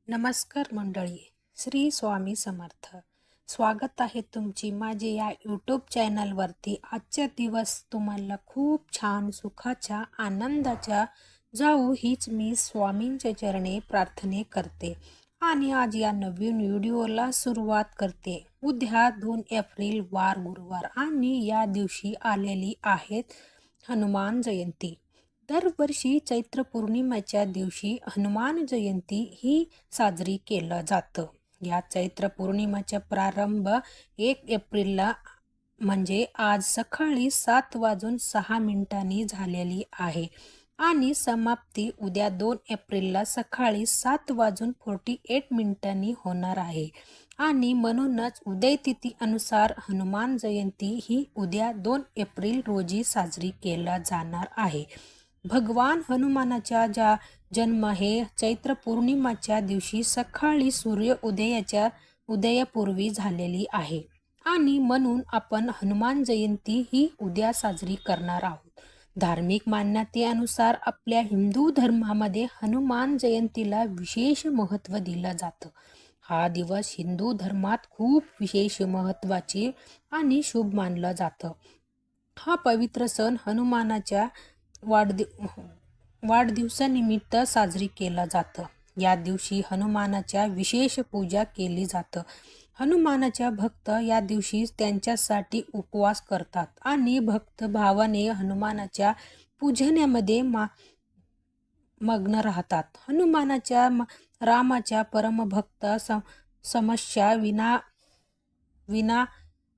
नमस्कार मंडळी, श्री स्वामी समर्थ. स्वागत आहे तुमची माझे या यूट्यूब चॅनलवरती. आजचा दिवस तुम्हाला खूप छान सुखाच्या आनंदाच्या जाऊ हीच मी स्वामींच्या चरणी प्रार्थने करते. आणि आज या नवीन व्हिडिओला सुरुवात करते. उद्या 2 एप्रिल वार गुरुवार आणि या दिवशी आलेली आहेत हनुमान जयंती. दरवर्षी चैत्र पौर्णिमेच्या दिवशी हनुमान जयंती ही साजरी केलं जातं. या चैत्र पौर्णिमेचा प्रारंभ 1 एप्रिलला म्हणजे आज सकाळी 7:06 झालेली आहे आणि समाप्ती उद्या 2 एप्रिलला सकाळी 7:48 होणार आहे. आणि म्हणूनच उदयतिथी अनुसार हनुमान जयंती ही उद्या 2 एप्रिल रोजी साजरी केला जाणार आहे. भगवान हनुमानाचा जन्म हे चैत्र पौर्णिमेच्या दिवशी सकाळी सूर्य उदयापूर्वी झालेली आहे आणि म्हणून आपण हनुमान जयंती ही उद्या साजरी करणार आहोत. धार्मिक मान्यतेनुसार आपल्या हिंदू धर्मामध्ये हनुमान जयंतीला विशेष महत्त्व दिलं जातं. हा दिवस हिंदू धर्मात खूप विशेष महत्त्वाचे आणि शुभ मानलं जातं. हा पवित्र सण हनुमानाच्या वाढदिवसानिमित्त साजरी केला जातं. या दिवशी हनुमानाच्या विशेष पूजा केली जातं. हनुमानाच्या भक्त या दिवशी त्यांच्यासाठी उपवास करतात आणि भक्त भावाने हनुमानाच्या पूजनामध्ये मग्न राहतात. हनुमानाच्या रामाच्या परमभक्त समस्या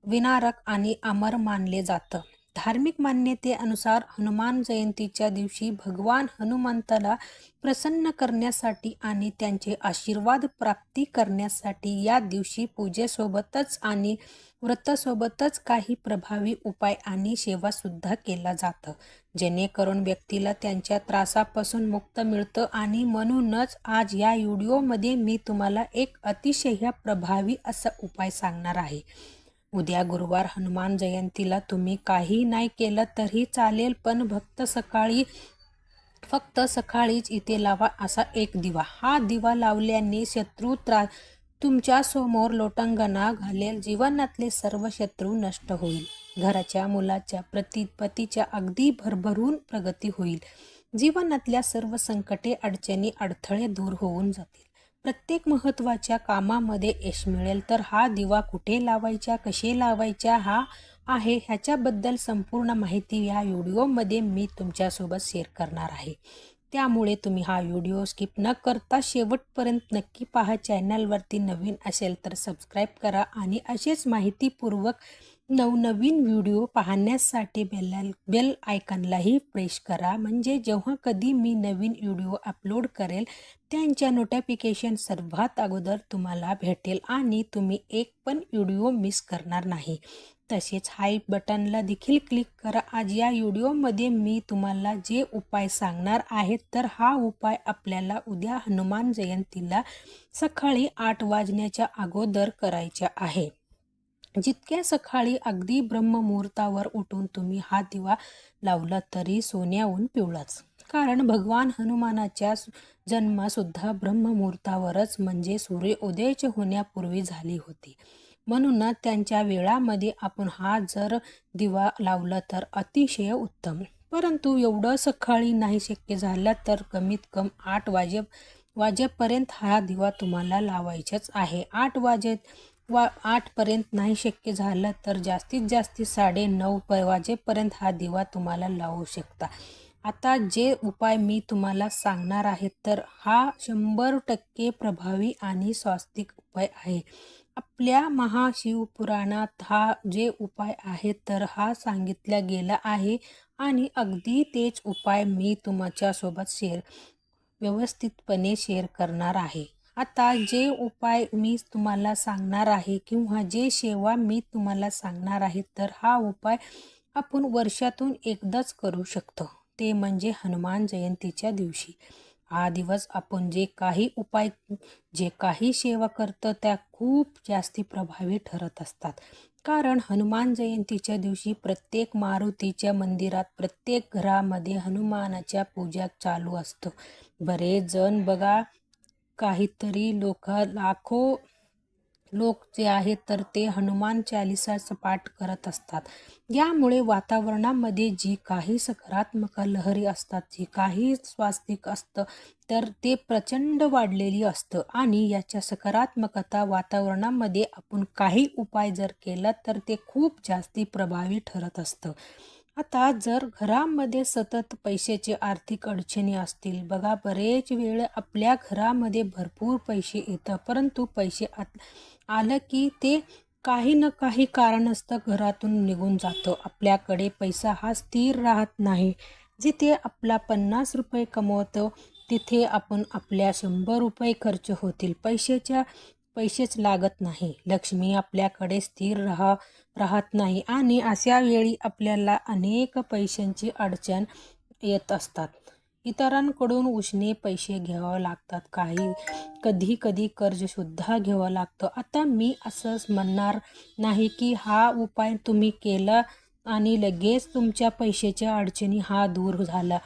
विनारक आणि अमर मानले जातं. धार्मिक मान्यतेनुसार हनुमान जयंतीच्या दिवशी भगवान हनुमंताला प्रसन्न करण्यासाठी आणि त्यांचे आशीर्वाद प्राप्ती करण्यासाठी या दिवशी पूजेसोबतच आणि व्रतासोबतच काही प्रभावी उपाय आणि सेवा सुद्धा केला जातं, जेणेकरून व्यक्तीला त्यांच्या त्रासापासून मुक्त मिळतं. आणि म्हणूनच आज या व्हिडिओमध्ये मी तुम्हाला एक अतिशय प्रभावी असा उपाय सांगणार आहे. उद्या गुरुवार हनुमान जयंतीला तुम्ही काही नाही केलं तरी चालेल, पण फक्त सकाळीच इथे लावा असा एक दिवा. हा दिवा लावल्याने शत्रू तुमच्या समोर लोटांगणा घालेल. जीवनातले सर्व शत्रू नष्ट होईल. घराच्या मुलाच्या पतीच्या अगदी भरभरून प्रगती होईल. जीवनातल्या सर्व संकटे अडचणी अडथळे दूर होऊन जातील. प्रत्येक महत्त्वाच्या कामामध्ये यश मिळेल. तर हा दिवा कुठे लावायचा, कसे लावायचा आहे ह्याच्याबद्दल संपूर्ण माहिती या व्हिडिओमध्ये मी तुमच्यासोबत शेअर करणार आहे. त्यामुळे तुम्ही हा व्हिडिओ स्किप न करता शेवटपर्यंत नक्की पहा. चॅनलवरती नवीन असेल तर सबस्क्राईब करा आणि असेच माहितीपूर्वक नवनवीन व्हिडिओ पाहण्यासाठी बेल आयकॉनलाही प्रेस करा, म्हणजे जेव्हा कधी मी नवीन व्हिडिओ अपलोड करेल त्यांच्या नोटिफिकेशन सर्वात अगोदर तुम्हाला भेटेल आणि तुम्ही एक पण व्हिडिओ मिस करणार नाही. तसेच हाय बटनला देखील क्लिक करा. आज या व्हिडिओमध्ये मी तुम्हाला जे उपाय सांगणार आहे तर हा उपाय आपल्याला उद्या हनुमान जयंतीला सकाळी 8 वाजण्याच्या अगोदर करायचा आहे. जितक्या सकाळी अगदी ब्रह्ममुहूर्तावर उठून तुम्ही हा दिवा लावला तरी सोन्याहून पिवळाच. कारण भगवान हनुमानाच्या जन्मसुद्धा ब्रह्ममुहूर्तावरच म्हणजे सूर्योदयाचे होण्यापूर्वी झाली होती. म्हणूनच त्यांच्या वेळामध्ये आपण हा जर दिवा लावला तर अतिशय उत्तम. परंतु एवढं सकाळी नाही शक्य झालं तर कमीत कमी 8 वाजेपर्यंत हा दिवा तुम्हाला लावायचाच आहे. 8 पर्यंत नाही शक्य झालं तर जास्तीत जास्त 9:30 वाजेपर्यंत हा दिवा तुम्हाला लावू शकता. आता जे उपाय मी तुम्हाला सांगणार आहे तर हा 100% प्रभावी आणि स्वास्तिक उपाय आहे. आपल्या महाशिवपुराणात हा जे उपाय आहे तर हा सांगितला गेला आहे आणि अगदी तेच उपाय मी तुमच्यासोबत व्यवस्थितपणे शेअर करणार आहे. आता जे उपाय मी तुम्हाला सांगणार आहे किंवा जे सेवा मी तुम्हाला सांगणार आहे तर हा उपाय आपण वर्षातून एकदाच करू शकतो, ते म्हणजे हनुमान जयंतीच्या दिवशी. हा दिवस आपण जे काही सेवा करतो त्या खूप जास्ती प्रभावी ठरत असतात. कारण हनुमान जयंतीच्या दिवशी प्रत्येक मारुतीच्या मंदिरात प्रत्येक घरामध्ये हनुमानाच्या पूजा चालू असतो. बरेच जण बघा काहीतरी लाखो लोक जे आहेत तर ते हनुमान चालिसाचं पाठ करत असतात. यामुळे वातावरणामध्ये जी काही सकारात्मक लहरी असतात, जी काही स्वास्तिक असतं तर ते प्रचंड वाढलेली असतं आणि याच्या सकारात्मकता वातावरणामध्ये आपण काही उपाय जर केला तर ते खूप जास्ती प्रभावी ठरत असतं. आता जर घरामध्ये सतत पैशाची आर्थिक अडचणी असतील, बघा बरेच वेळ आपल्या घरामध्ये भरपूर पैसे येतं, परंतु पैसे आलं की ते काही ना काही कारणास्तव घरातून निघून जातं. आपल्याकडे पैसा हा स्थिर राहत नाही. जिथे आपला 50 रुपये कमवतो तिथे आपण आपल्या 100 रुपये खर्च होतील. पैसेच लागत नाही. लक्ष्मी आपल्याकडे स्थिर राहत नाही आणि अशा वेळी आपल्याला अनेक पैशांची अडचण येत असतात. इतरांकडून उसने पैसे घ्यावे लागतात. कधी कधी कर्जसुद्धा घ्यावं लागतं. आता मी असंच म्हणणार नाही की हा उपाय तुम्ही केला आणि लगेच तुमच्या पैशाच्या अडचणी हा दूर झाला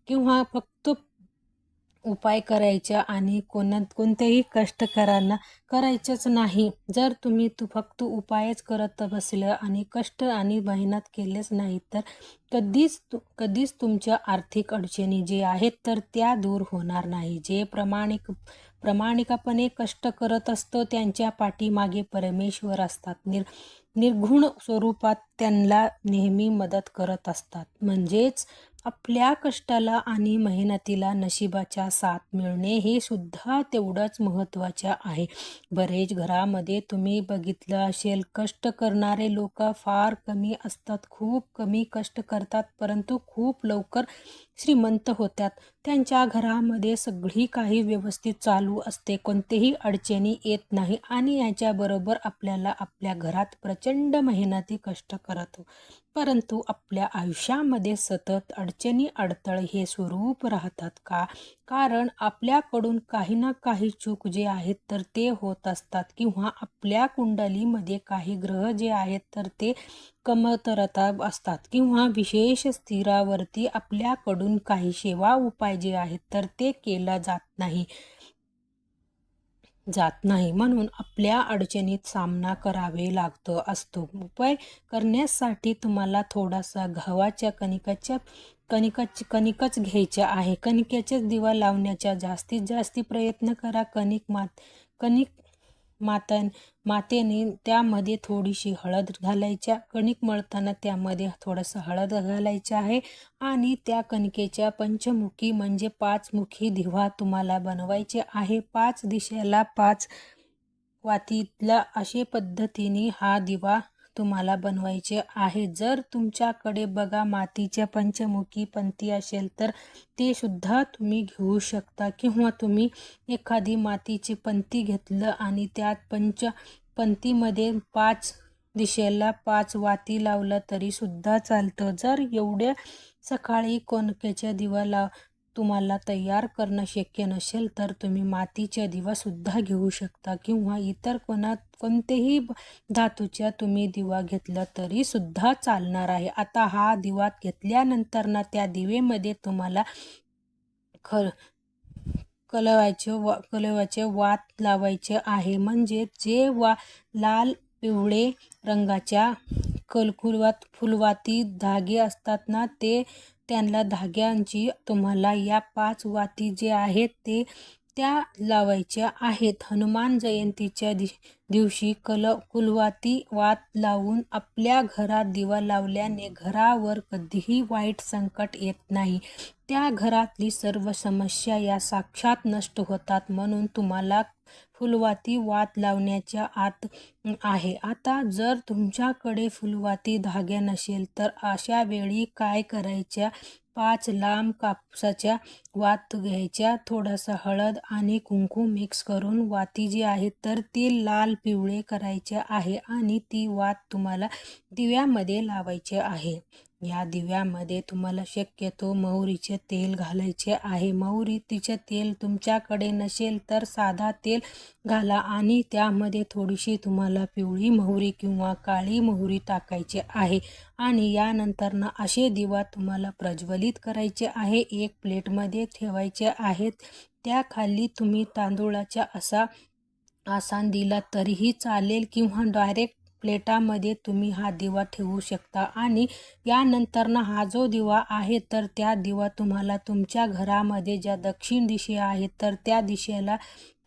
किंवा फक्त उपाय करायचा आणि कोणतेही कष्ट करायचंच नाही. जर तुम्ही फक्त उपायच करत बसलं आणि कष्ट आणि मेहनत केलेच नाही तर कधीच तुमच्या आर्थिक अडचणी जे आहेत तर त्या दूर होणार नाही. जे प्रामाणिकपणे कष्ट करत असतं त्यांच्या पाठीमागे परमेश्वर असतात. निर्गुण स्वरूपात त्यांना नेहमी मदत करत असतात. म्हणजेच आपल्या कष्टाला आणि मेहनतीला नशिबाचा साथ मिळणे हे सुद्धा तेवढंच महत्त्वाचं आहे. बरेच घरामध्ये तुम्ही बघितलं असेल कष्ट करणारे लोक फार कमी असतात. खूप कमी कष्ट करतात परंतु खूप लवकर श्रीमंत होतात. त्यांच्या घरामध्ये सगळी काही व्यवस्थित चालू असते, कोणतेही अडचणी येत नाही आणि याच्याबरोबर आपल्याला आपल्या घरात प्रचंड मेहनती कष्ट करतो. परंतु आपल्या आयुष्यामध्ये सतत अडचणी अडथळे हे स्वरूप राहतात कारण आपल्याकडून काही ना काही चूक जे आहेत तर ते होत असतात किंवा आपल्या कुंडलीमध्ये काही ग्रह जे आहेत तर ते कमतरता असतात किंवा विशेष स्थिरावरती आपल्याकडून काही सेवा उपाय जे आहेत तर ते केला जात नाही म्हणून आपल्या अडचणीत सामना करावे असतो. उपाय करण्यासाठी तुम्हाला थोडासा गव्हाच्या कणिकच घ्यायच्या आहे. कणिकेचाच दिवा लावण्याचा जास्तीत जास्त प्रयत्न करा. कणिक मातेने त्यामध्ये थोडीशी हळद घालायच्या. कणिक मळताना त्यामध्ये थोडंसं हळद घालायचं आहे आणि त्या कणकेच्या पंचमुखी म्हणजे 5 मुखी दिवा तुम्हाला बनवायचे आहे. 5 दिशेला 5 वातीतला अशा पद्धतीने हा दिवा तुम्हाला बनवायचे आहे. जर तुमच्याकडे बघा मातीच्या पंचमुखी पंती असेल तर ते सुद्धा तुम्ही घेऊ शकता किंवा तुम्ही एखादी मातीची पंती घेतलं आणि त्यात पंतीमध्ये 5 दिशेला 5 वाती लावला तरी सुद्धा चालतं. जर एवढ्या सकाळी कणकेचा दिवा तुम्हाला तयार करणं शक्य नसेल तर तुम्ही मातीचा दिवा सुद्धा घेऊ शकता किंवा इतर कोणतेही धातूच्या तुम्ही दिवा घेतला तरी सुद्धा चालणार आहे. आता हा दिवा घेतल्यानंतर ना त्या दिवेमध्ये तुम्हाला कलवाचे वात लावायचे आहे. म्हणजे जे लाल पिवळे रंगाच्या फुलवाती धागे असतात ना ते त्यांना धाग्यांची तुम्हाला या 5 वाती जे आहेत ते त्या लावायच्या आहेत. हनुमान जयंतीच्या दिवशी कुलवाती वात लावून आपल्या घरात दिवा लावल्याने घरावर कधीही वाईट संकट येत नाही. त्या घरातली सर्व समस्या या साक्षात नष्ट होतात. म्हणून तुम्हाला फुलवाती वात लावण्याच्या आत आहे. आता जर तुमच्याकडे फुलवाती धाग्या नसेल तर अशा वेळी काय करायच्या, 5 लांब कापसाच्या वात घ्यायच्या, थोडासा हळद आणि कुंकू मिक्स करून वाती जी आहेत तर ती लाल पिवळे करायच्या आहे आणि ती वात तुम्हाला दिव्यामध्ये लावायचे आहे. या दिव्यामध्ये तुम्हाला शक्यतो मोहरीचे तेल घालायचे आहे. मोहरीचे तेल तुमच्याकडे नसेल तर साधा तेल घाला आणि त्यामध्ये थोडीशी तुम्हाला पिवळी मोहरी किंवा काळी मोहरी टाकायची आहे आणि यानंतर ना असे दिवा तुम्हाला प्रज्वलित करायचे आहे. एक प्लेटमध्ये ठेवायचे आहेत. त्याखाली तुम्ही तांदूळाचा असा आसान दिला तरीही चालेल किंवा डायरेक्ट प्लेटामध्ये तुम्ही हा दिवा ठेवू शकता। आणि यानंतर हा जो दिवा आहे तर त्या दिवा तुम्हाला तुमच्या घरामध्ये ज्या दक्षिण दिशा आहेत तर त्या दिशेला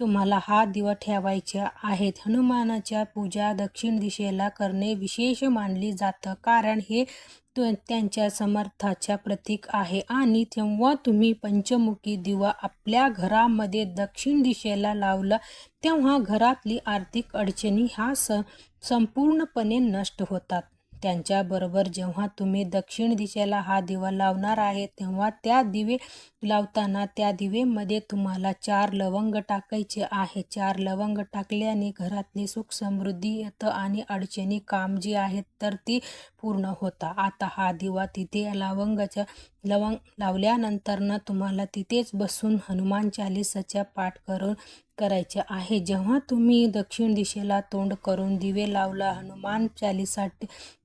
तुम्हाला हा दिवा ठेवायचा आहेत। हनुमानाच्या पूजा दक्षिण दिशेला करणे विशेष मानली जातं, कारण हे त्यांच्या समर्थाच्या प्रतीक आहे। आणि तेव्हा तुम्ही पंचमुखी दिवा आपल्या घरामध्ये दक्षिण दिशेला लावला तेव्हा घरातली आर्थिक अडचणी संपूर्णपणे नष्ट होतात। त्यांच्याबरोबर जेव्हा तुम्ही दक्षिण दिशेला हा दिवा लावणार आहे तेव्हा त्या दिवे लावताना त्या दिवेमध्ये तुम्हाला 4 लवंग टाकायचे आहे। 4 लवंग टाकल्याने घरातली सुख समृद्धी येतं आणि अडचणी काम जी आहेत तर ती पूर्ण होतात। आता हा दिवा तिथे लवंग लावल्यानंतर तुम्हाला तिथेच बसून हनुमान चालीसाचा पाठ करायचे आहे। जेव्हा तुम्ही दक्षिण दिशेला तोंड करून दिवे लावला हनुमान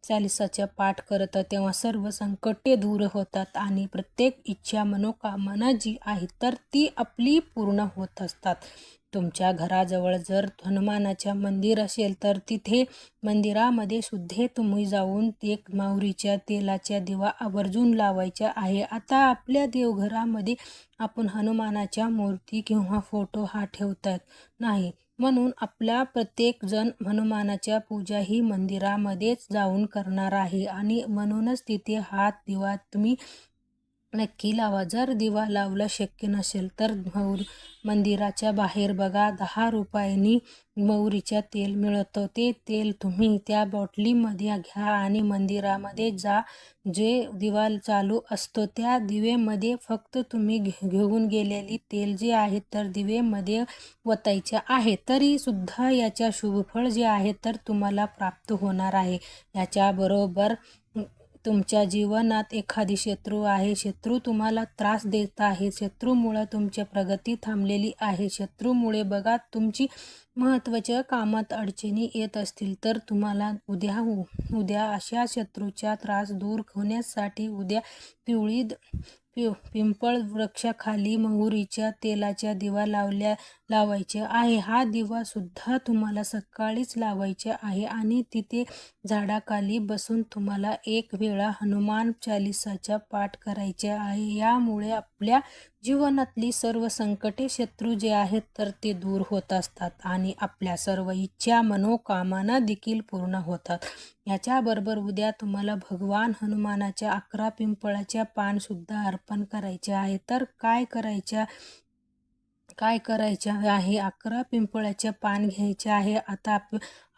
चालीसाचा पाठ करत तेव्हा सर्व संकटे दूर होतात आणि प्रत्येक इच्छा मनोकामना जी आहे तर ती आपली पूर्ण होत असतात। तुमच्या घराजवळ जर हनुमानाचे मंदिर असेल तर तिथे मंदिरामध्ये सुद्धा तुम्ही जाऊन एक मोहरीच्या तेलाचा दिवा आवर्जून लावायचा आहे। आता आपल्या देवघरामध्ये आपण हनुमानाच्या मूर्ती किंवा फोटो हा ठेवतात नाही, म्हणून आपला प्रत्येक जण हनुमानाच्या पूजा ही मंदिरामध्येच जाऊन करणार आहे आणि म्हणूनच तिथे हा दिवा तुम्ही नक्की लावा। जर दिवा लावला शक्य नसेल तर मंदिराच्या बाहेर बघा 10 रुपयांनी मोहरीचं तेल मिळतं, ते तेल तुम्ही त्या बॉटलीमध्ये घ्या आणि मंदिरामध्ये जा। जे दिवा चालू असतो त्या दिवेमध्ये फक्त तुम्ही घेऊन गेलेली तेल जे आहे तर दिवेमध्ये ओतायचे आहे, तरी सुद्धा याच्या शुभफळ जे आहे तर तुम्हाला प्राप्त होणार आहे। याच्याबरोबर तुमच्या जीवनात एखादी शत्रू आहे, शत्रू तुम्हाला त्रास देत आहे, शत्रूमुळे तुमची प्रगती थांबलेली आहे, शत्रूमुळे बघा तुमची महत्त्वाच्या कामात अडचणी येत असतील तर तुम्हाला उद्या अशा शत्रूचा त्रास दूर होण्यासाठी उद्या पिंपळ वृक्षाखाली मोहरीच्या तेलाचा दिवा लावायचा आहे। हा दिवा सुद्धा तुम्हाला सकाळीच लावायचा आहे आणि तिथे झाडाखाली बसून तुम्हाला एक वेळा हनुमान चालीसाचा पाठ करायचा आहे। यामुळे आपल्या जीवनातली सर्व संकटे शत्रू जे आहेत तर ते दूर होत असतात आणि आपल्या सर्व इच्छा मनोकामना देखील पूर्ण होतात। याच्याबरोबर उद्या तुम्हाला भगवान हनुमानाच्या 11 पिंपळाच्या पान सुद्धा अर्पण करायचे आहे। तर काय करायचे आहे, 11 पिंपळाचे पान घ्यायचे आहे। आता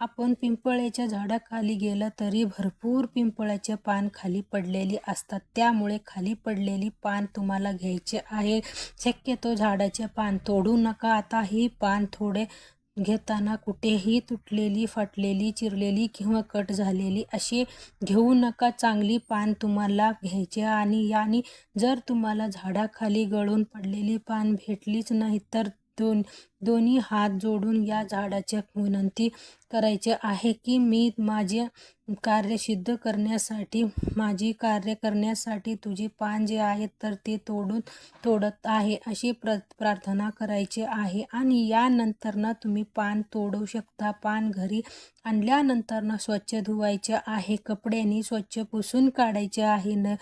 आपण पिंपळाच्या झाडाखाली गेलं तरी भरपूर पिंपळाचे पान खाली पडलेली असतात, त्यामुळे खाली पडलेली पान तुम्हाला घ्यायचे आहे। शक्यतो झाडाचे पान तोडू नका। आता ही पान थोडे घेताना कुठेही तुटलेली, फाटलेली, चिरलेली किंवा कट झालेली असे घेऊ नका। चांगली पान तुम्हाला घ्यायचे आणि जर तुम्हाला झाडाखाली गळून पडलेली पान भेटलीच नाही तर दोन्ही हात जोडून या झाडाची विनंती करायची आहे की मी माझे कार्य सिद्ध करण्यासाठी, माझी कार्य करण्यासाठी तुझे पान जे आहेत तर ते तोडत आहे अशी प्रार्थना करायची आहे। आणि यानंतर तुम्ही पान तोडू शकता। पान घरी आणल्यानंतर स्वच्छ धुवायचे आहे, कपड्यांनी स्वच्छ पुसून काढायचे आहे,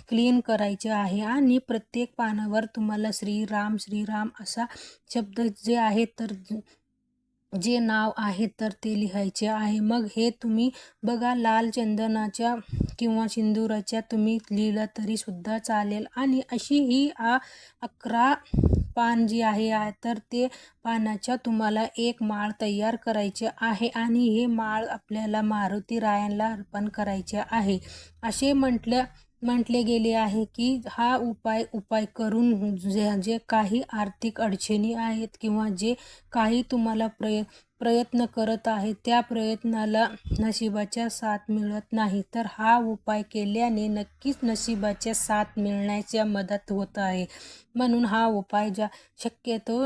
क्लीन करायचे आहे आणि प्रत्येक पानावर तुम्हाला श्रीराम श्रीराम असा शब्द जे आहे तर जे नाव आहे तर ते लिहायचे आहे। मग हे तुम्ही बघा लाल चंदनाच्या किंवा सिंदुराच्या तुम्ही लिहिलं तरी सुद्धा चालेल। आणि अशी ही 11 पान जी आहे तर ते पानाच्या तुम्हाला एक माळ तयार करायचे आहे आणि हे माळ आपल्याला मारुती रायांना अर्पण करायचे आहे। असे म्हटले गेले आहे की हा उपाय करून जे काही आर्थिक अडचणी आहेत किंवा जे काही तुम्हाला प्रयत्न करत आहे त्या प्रयत्नाला नशिबाच्या साथ मिळत नाही, तर हा उपाय केल्याने नक्कीच नशिबाच्या साथ मिळण्याच्या मदत होत आहे। म्हणून हा उपाय शक्यतो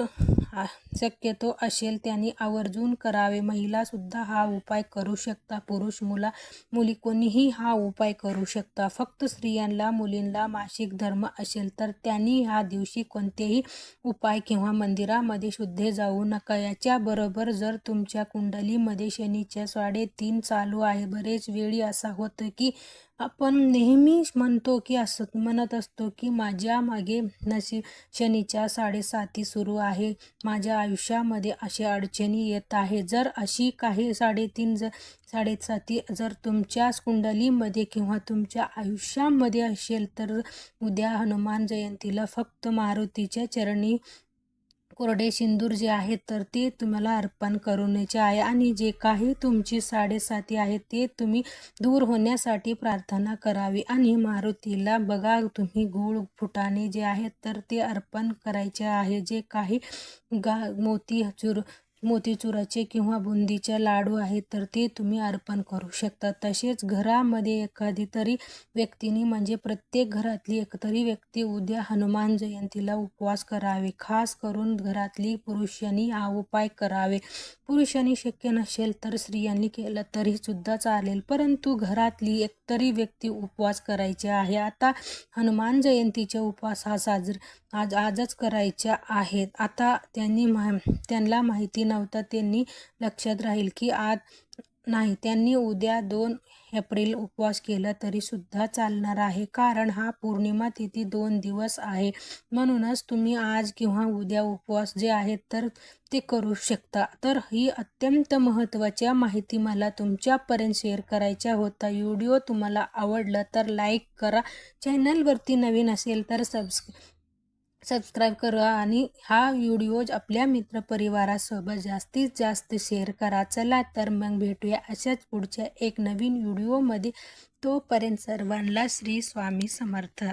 शक्यतो असेल त्यांनी आवर्जून करावे. महिला सुद्धा हा उपाय करू शकता. पुरुष मुली कोणीही हा उपाय करू शकता. फक्त स्त्रियांना मुलींना मासिक धर्म असेल तर त्यांनी ह्या दिवशी कोणतेही उपाय किंवा मंदिरामध्ये शुद्ध जाऊ नका. याच्या बरोबर जर तुमच्या कुंडलीमध्ये शनीच्या 3.5 चालू आहे, बरेच वेळी असा होतं की आपण नेहमी म्हणत असतो की माझ्या मागे शनीच्या 7.5 सुरू आहे, माझ्या आयुष्यामध्ये अशा अडचणी येत आहे. जर अशी काही 7.5 जर तुमच्या कुंडलीमध्ये किंवा तुमच्या आयुष्यामध्ये असेल तर उद्या हनुमान जयंतीला फक्त मारुतीच्या चरणी कोरडे सिंदूर जे आहेत तर ते तुम्हाला अर्पण करूनचे आहे. आणि जे काही तुमची 7.5 आहे ते तुम्ही दूर होण्यासाठी प्रार्थना करावी. आणि मारुतीला बघा तुम्ही गूळ फुटाणे जे आहेत तर ते अर्पण करायचे आहे. जे काही मोतीचुराचे किंवा बुंदीचे लाडू आहेत तर ते तुम्ही अर्पण करू शकता. तसेच घरामध्ये एखादी तरी व्यक्तीने म्हणजे प्रत्येक घरातली एकतरी व्यक्ती उद्या हनुमान जयंतीला उपवास करावे. खास करून घरातली पुरुषांनी हा उपाय करावे. पुरुषांनी शक्य नसेल तर स्त्रियांनी केलं तरी सुद्धा चालेल, परंतु घरातली एकतरी व्यक्ती उपवास करायचे आहे. आता हनुमान जयंतीचा उपवास हा आजच करायच्या आहेत. आता त्यांना माहिती नव्हतं, त्यांनी लक्षात राहील की आज नाही, त्यांनी उद्या 2 एप्रिल उपवास केला तरी सुद्धा चालणार आहे, कारण हा पौर्णिमा तिथी 2 दिवस आहे. म्हणूनच तुम्ही आज किंवा उद्या उपवास जे आहेत तर ते करू शकता. तर ही अत्यंत महत्त्वाची माहिती मला तुमच्यापर्यंत शेअर करायचा होता. व्हिडिओ तुम्हाला आवडला तर लाईक करा, चॅनलवरती नवीन असेल तर सबस्क्राईब करा आणि हा व्हिडिओ आपल्या मित्रपरिवारासोबत जास्तीत जास्त शेअर करा. चला तर मग भेटूया अशाच पुढच्या एक नवीन व्हिडिओमध्ये. तोपर्यंत सर्वांना श्री स्वामी समर्थ.